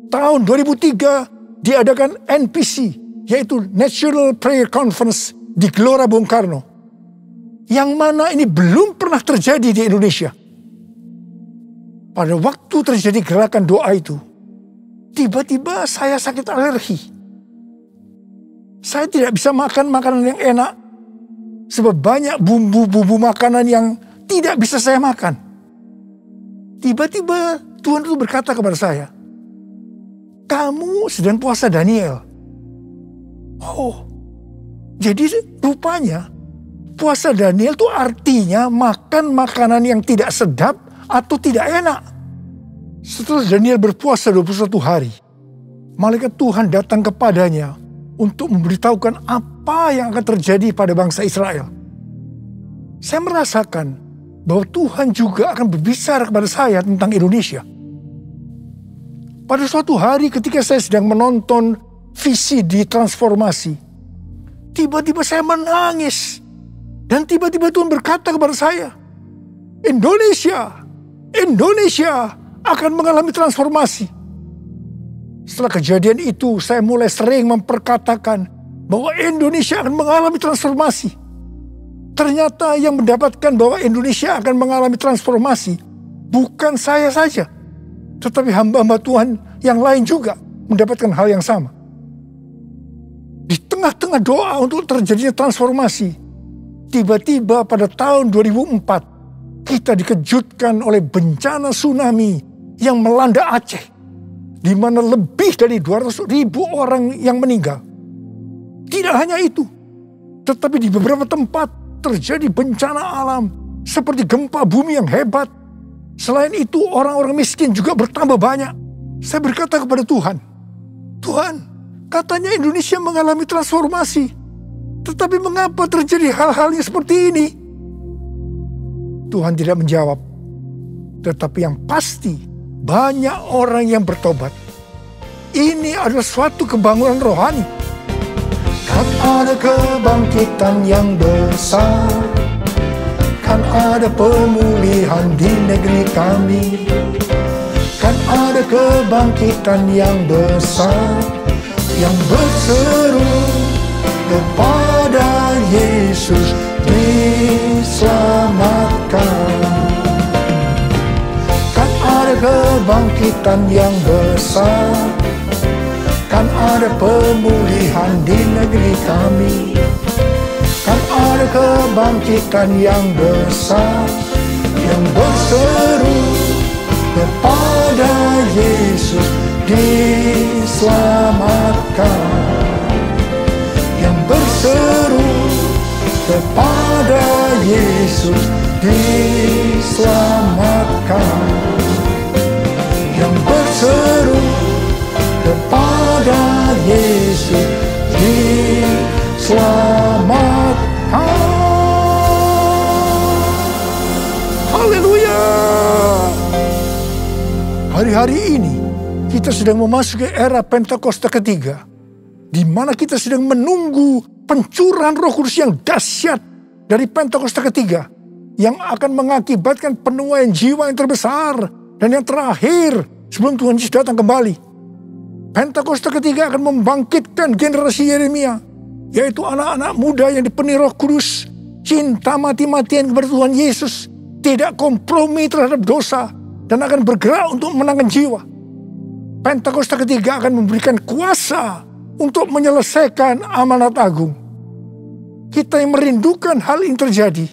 Tahun 2003 diadakan NPC, yaitu National Prayer Conference di Gelora Bung Karno. Yang mana ini belum pernah terjadi di Indonesia. Pada waktu terjadi gerakan doa itu, tiba-tiba saya sakit alergi. Saya tidak bisa makan makanan yang enak, sebab banyak bumbu-bumbu makanan yang tidak bisa saya makan. Tiba-tiba Tuhan itu berkata kepada saya, kamu sedang puasa Daniel. Oh, jadi rupanya puasa Daniel itu artinya makan makanan yang tidak sedap atau tidak enak. Setelah Daniel berpuasa 21 hari, malaikat Tuhan datang kepadanya untuk memberitahukan apa yang akan terjadi pada bangsa Israel. Saya merasakan bahwa Tuhan juga akan berbicara kepada saya tentang Indonesia. Pada suatu hari ketika saya sedang menonton visi di transformasi, tiba-tiba saya menangis. Dan tiba-tiba Tuhan berkata kepada saya, Indonesia akan mengalami transformasi. Setelah kejadian itu, saya mulai sering memperkatakan bahwa Indonesia akan mengalami transformasi. Ternyata yang mendapatkan bahwa Indonesia akan mengalami transformasi bukan saya saja, tetapi hamba-hamba Tuhan yang lain juga mendapatkan hal yang sama. Di tengah-tengah doa untuk terjadinya transformasi, tiba-tiba pada tahun 2004, kita dikejutkan oleh bencana tsunami yang melanda Aceh, di mana lebih dari 200.000 orang yang meninggal. Tidak hanya itu, tetapi di beberapa tempat terjadi bencana alam, seperti gempa bumi yang hebat. Selain itu, orang-orang miskin juga bertambah banyak. Saya berkata kepada Tuhan, katanya Indonesia mengalami transformasi, tetapi mengapa terjadi hal-hal yang seperti ini? Tuhan tidak menjawab, tetapi yang pasti banyak orang yang bertobat. Ini adalah suatu kebangunan rohani. Kan ada kebangkitan yang besar, kan ada pemulihan di negeri kami, kan ada kebangkitan yang besar, yang berseru kepada Yesus diselamatkan. Kan ada kebangkitan yang besar, kan ada pemulihan di negeri kami, kan ada kebangkitan yang besar, yang berseru kepada Yesus diselamatkan, yang berseru kepada Yesus diselamatkan, yang berseru kepada Yesus diselamatkan. Haleluya. Hari-hari ini kita sedang memasuki era Pentakosta ketiga, di mana kita sedang menunggu pencurahan Roh Kudus yang dahsyat dari Pentakosta ketiga, yang akan mengakibatkan penuaian jiwa yang terbesar dan yang terakhir sebelum Tuhan Yesus datang kembali. Pentakosta ketiga akan membangkitkan generasi Yeremia, yaitu anak-anak muda yang dipenuhi Roh Kudus, cinta mati-matian kepada Tuhan Yesus, tidak kompromi terhadap dosa, dan akan bergerak untuk menangkan jiwa. Pentakosta ketiga akan memberikan kuasa untuk menyelesaikan amanat agung. Kita yang merindukan hal ini terjadi,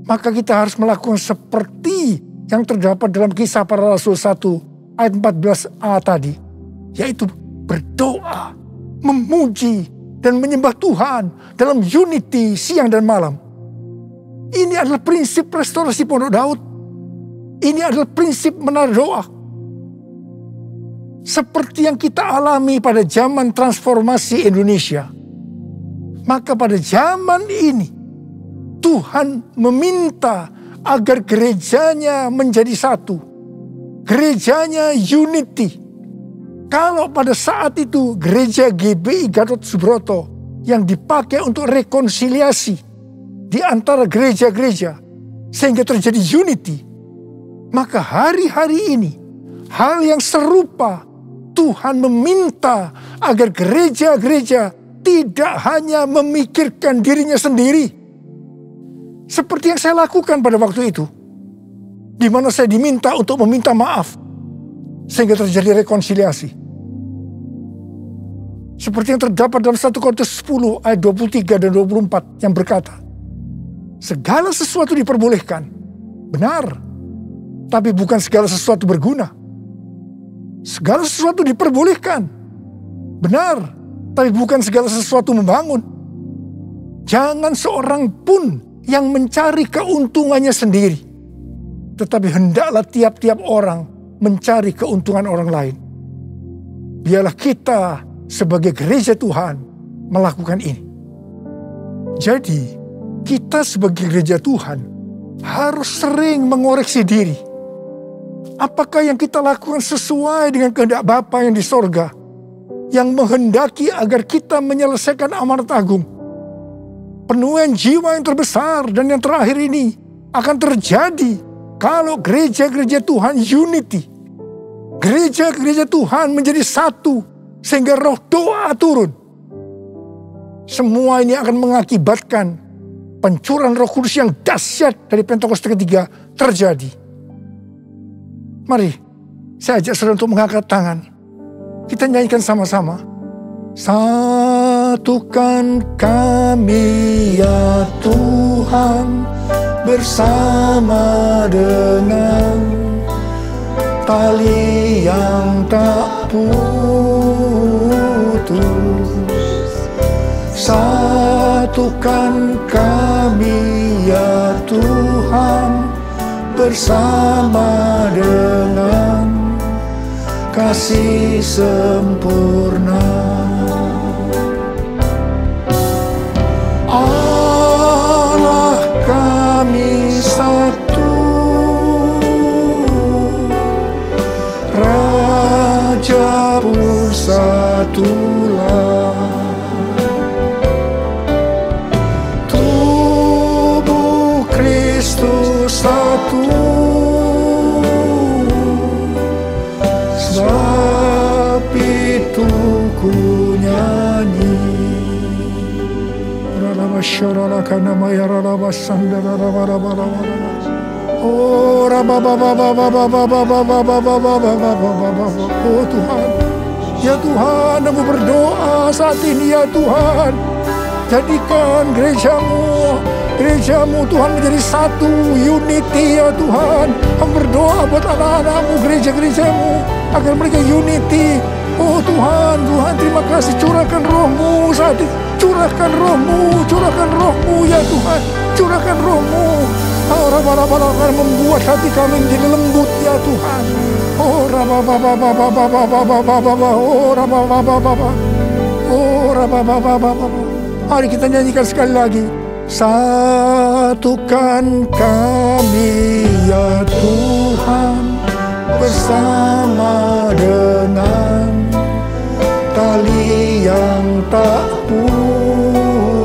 maka kita harus melakukan seperti yang terdapat dalam Kisah Para Rasul 1 ayat 14a tadi, yaitu berdoa, memuji, dan menyembah Tuhan dalam unity siang dan malam. Ini adalah prinsip restorasi Pondok Daud. Ini adalah prinsip menara doa. Seperti yang kita alami pada zaman transformasi Indonesia, maka pada zaman ini Tuhan meminta agar gerejanya menjadi satu. Gerejanya unity. Kalau pada saat itu gereja GBI Gatot Subroto yang dipakai untuk rekonsiliasi di antara gereja-gereja sehingga terjadi unity, maka hari-hari ini hal yang serupa Tuhan meminta agar gereja-gereja tidak hanya memikirkan dirinya sendiri. Seperti yang saya lakukan pada waktu itu, di mana saya diminta untuk meminta maaf sehingga terjadi rekonsiliasi. Seperti yang terdapat dalam 1 Korintus 10 ayat 23 dan 24 yang berkata, segala sesuatu diperbolehkan, benar, tapi bukan segala sesuatu berguna. Segala sesuatu diperbolehkan, benar, tapi bukan segala sesuatu membangun. Jangan seorang pun yang mencari keuntungannya sendiri, tetapi hendaklah tiap-tiap orang mencari keuntungan orang lain. Biarlah kita sebagai gereja Tuhan melakukan ini. Jadi, kita sebagai gereja Tuhan harus sering mengoreksi diri. Apakah yang kita lakukan sesuai dengan kehendak Bapa yang di sorga, yang menghendaki agar kita menyelesaikan amanat agung? Penuaian jiwa yang terbesar dan yang terakhir ini akan terjadi kalau gereja-gereja Tuhan unity. Gereja-gereja Tuhan menjadi satu, sehingga roh doa turun. Semua ini akan mengakibatkan pencurahan Roh Kudus yang dahsyat dari Pentakosta ketiga terjadi. Mari, saya ajak saudara untuk mengangkat tangan. Kita nyanyikan sama-sama. Satukan kami ya Tuhan, bersama dengan tali yang tak putus. Satukan kami ya Tuhan, bersama dengan kasih sempurna. Allah kami satu, Raja pun satulah. Tubuh Kristus satu, sebab itu ku nyanyi. Oh Tuhan, ya Tuhan, aku berdoa saat ini ya Tuhan, jadikan gerejamu Tuhan menjadi satu, unity ya Tuhan. Aku berdoa buat anak-anakmu, gereja-gerejamu, agar mereka unity. Oh Tuhan, terima kasih, curahkan rohmu saat ini. Curahkan rohmu ya Tuhan, curahkan rohmu. Oh Rabba-Rabba membuat hati kami menjadi lembut ya Tuhan. Oh Rabba-Rabba. Mari kita nyanyikan sekali lagi. Satukan kami ya Tuhan, bersama dengan tali yang tak putus.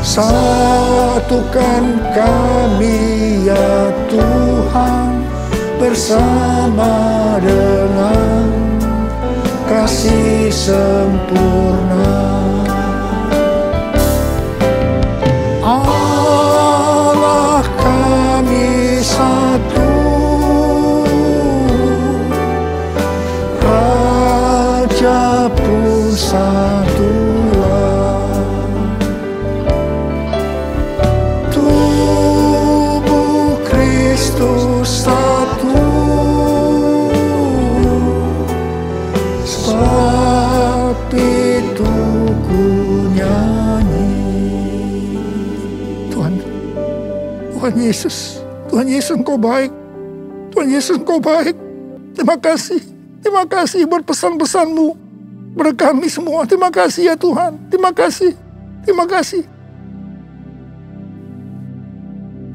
Satukan kami ya Tuhan, bersama dengan kasih sempurna. pun satulah. Tubuh Kristus satu, sebab itu ku nyanyi. Tuhan Yesus, Tuhan Yesus Engkau baik. Tuhan Yesus Engkau baik. Terima kasih buat pesan-pesan-Mu kepada kami semua. Terima kasih ya Tuhan. Terima kasih.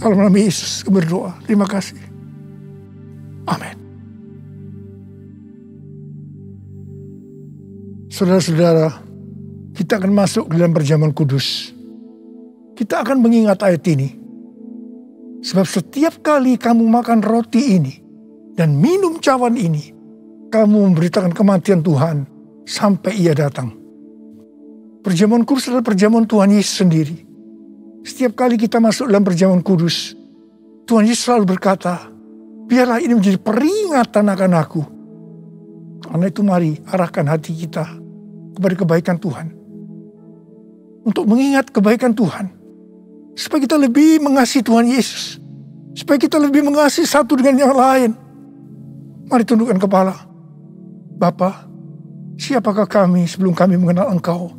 Dalam nama Yesus berdoa. Terima kasih. Amin. Saudara-saudara, kita akan masuk ke dalam perjamuan kudus. Kita akan mengingat ayat ini. Sebab setiap kali kamu makan roti ini dan minum cawan ini, kamu memberitakan kematian Tuhan sampai Ia datang. Perjamuan kudus adalah perjamuan Tuhan Yesus sendiri. Setiap kali kita masuk dalam perjamuan kudus, Tuhan Yesus selalu berkata, biarlah ini menjadi peringatan akan aku. Karena itu mari arahkan hati kita kepada kebaikan Tuhan. Untuk mengingat kebaikan Tuhan. Supaya kita lebih mengasihi Tuhan Yesus. Supaya kita lebih mengasihi satu dengan yang lain. Mari tundukkan kepala. Bapa, siapakah kami sebelum kami mengenal Engkau?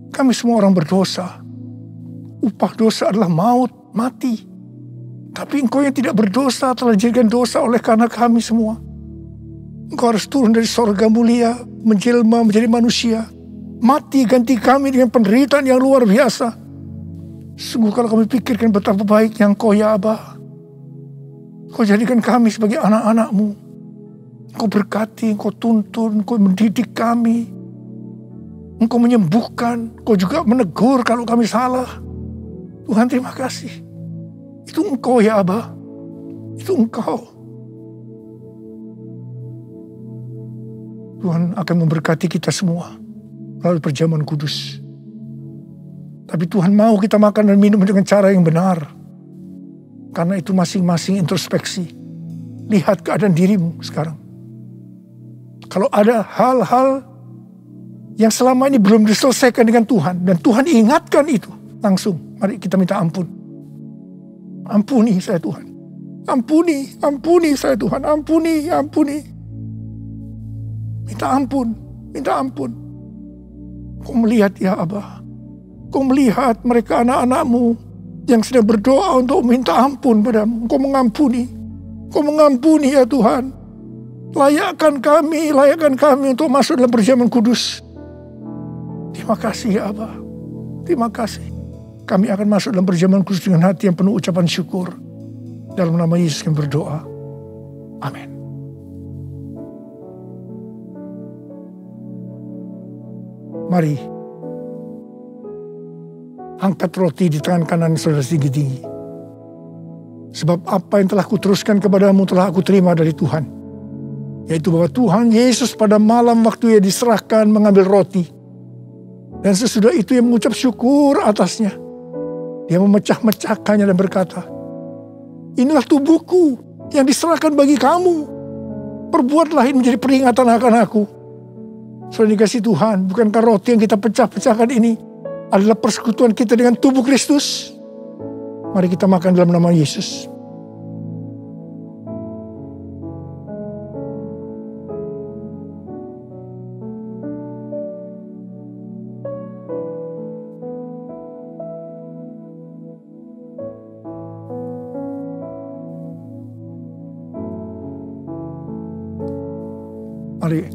Kami semua orang berdosa. Upah dosa adalah maut, mati. Tapi Engkau yang tidak berdosa telah dijadikan dosa oleh karena kami semua. Engkau harus turun dari sorga mulia, menjelma menjadi manusia. Mati ganti kami dengan penderitaan yang luar biasa. Sungguh kalau kami pikirkan betapa baiknya Engkau ya Aba. Engkau jadikan kami sebagai anak-anak-Mu. Engkau berkati, Engkau tuntun, Engkau mendidik kami. Engkau menyembuhkan, Engkau juga menegur kalau kami salah. Tuhan terima kasih. Itu Engkau ya Aba. Itu Engkau. Tuhan akan memberkati kita semua melalui perjamuan kudus. Tapi Tuhan mau kita makan dan minum dengan cara yang benar. Karena itu masing-masing introspeksi. Lihat keadaan dirimu sekarang. Kalau ada hal-hal yang selama ini belum diselesaikan dengan Tuhan. Dan Tuhan ingatkan itu. Langsung mari kita minta ampun. Ampuni saya Tuhan. Ampuni saya Tuhan. Ampuni. Minta ampun. Kau melihat ya Abah. Kau melihat mereka anak-anak-Mu yang sedang berdoa untuk minta ampun padamu. Kau mengampuni ya Tuhan. Layakkan kami untuk masuk dalam perjamuan kudus. Terima kasih ya Abah. Terima kasih. Kami akan masuk dalam perjamuan kudus dengan hati yang penuh ucapan syukur. Dalam nama Yesus kami berdoa. Amin. Mari. Angkat roti di tangan kanan saudara tinggi-tinggi. Sebab apa yang telah kuteruskan kepadamu telah aku terima dari Tuhan. Yaitu bahwa Tuhan Yesus pada malam waktu Ia diserahkan mengambil roti. Dan sesudah itu Ia mengucap syukur atasnya. Dia memecah-mecahkannya dan berkata, inilah tubuhku yang diserahkan bagi kamu. Perbuatlah ini menjadi peringatan akan aku. Saudara dikasih Tuhan, bukankah roti yang kita pecah-pecahkan ini adalah persekutuan kita dengan tubuh Kristus? Mari kita makan dalam nama Yesus. Mari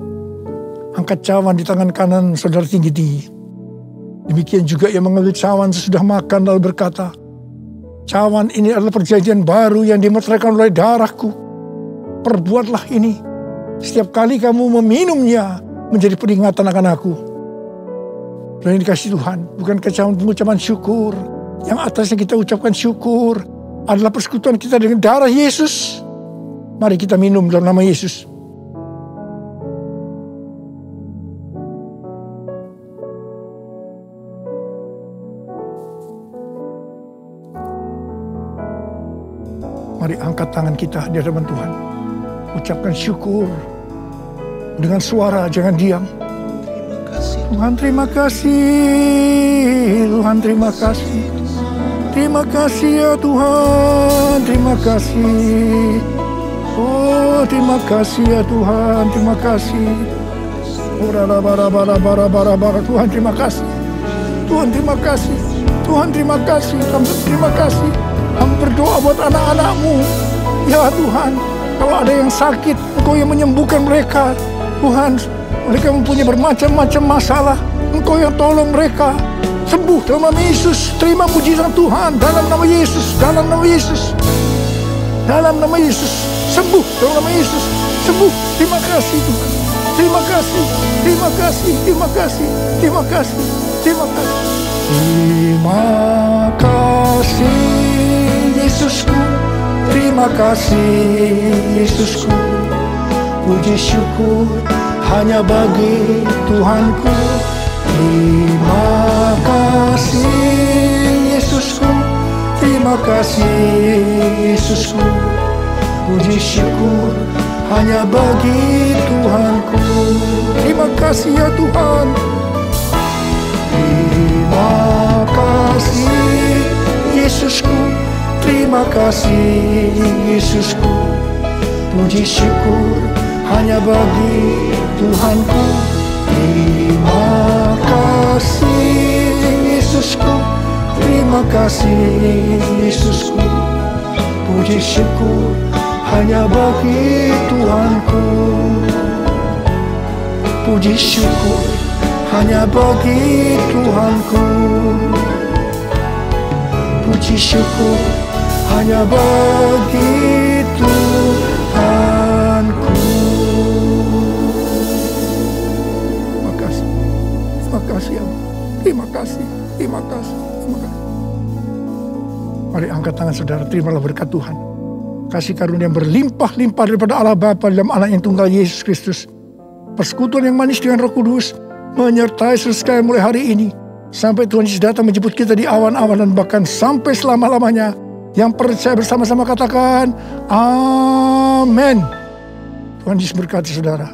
angkat cawan di tangan kanan saudara tinggi-tinggi. Demikian juga Ia mengambil cawan sesudah makan lalu berkata, cawan ini adalah perjanjian baru yang dimeteraikan oleh darahku. Perbuatlah ini setiap kali kamu meminumnya menjadi peringatan akan aku. Dan dikasih Tuhan, bukan cawan pengucapan syukur. Yang atasnya kita ucapkan syukur adalah persekutuan kita dengan darah Yesus. Mari kita minum dalam nama Yesus. Mari angkat tangan kita di hadapan Tuhan. Ucapkan syukur. Dengan suara, jangan diam. Tuhan terima kasih, Tuhan terima kasih. Terima kasih ya Tuhan, terima kasih. Oh terima kasih ya Tuhan, terima kasih. Tuhan terima kasih. Tuhan terima kasih. Tuhan terima kasih. Terima kasih. Kami berdoa buat anak-anak-Mu. Ya Tuhan, kalau ada yang sakit, Engkau yang menyembuhkan mereka. Tuhan, mereka mempunyai bermacam-macam masalah. Engkau yang tolong mereka sembuh dalam nama Yesus. Terima mujizat Tuhan dalam nama Yesus. Dalam nama Yesus. Dalam nama Yesus. Sembuh dalam nama Yesus. Sembuh. Terima kasih Tuhan. Terima kasih. Terima kasih. Terima kasih. Terima kasih. Terima kasih. Terima kasih Yesusku. Terima kasih Yesusku. Puji syukur hanya bagi Tuhanku. Terima kasih Yesusku. Terima kasih Yesusku. Puji syukur hanya bagi Tuhanku. Terima kasih ya Tuhan. Terima kasih Yesusku. Terima kasih Yesusku. Puji syukur hanya bagi Tuhanku. Terima kasih Yesusku. Terima kasih Yesusku. Puji syukur hanya bagi Tuhanku. Puji syukur hanya bagi Tuhanku. Puji syukur hanya bagi Tuhanku. Terima kasih. Terima kasih ya. Terima kasih. Terima kasih. Terima kasih. Mari angkat tangan saudara, terimalah berkat Tuhan. Kasih karunia yang berlimpah-limpah daripada Allah Bapa dalam anak yang tunggal Yesus Kristus. Persekutuan yang manis dengan Roh Kudus menyertai saudara sekalian mulai hari ini. Sampai Tuhan Yesus datang menjemput kita di awan-awan dan bahkan sampai selama-lamanya. Yang percaya bersama-sama katakan, Amin. Tuhan Yesus berkati saudara.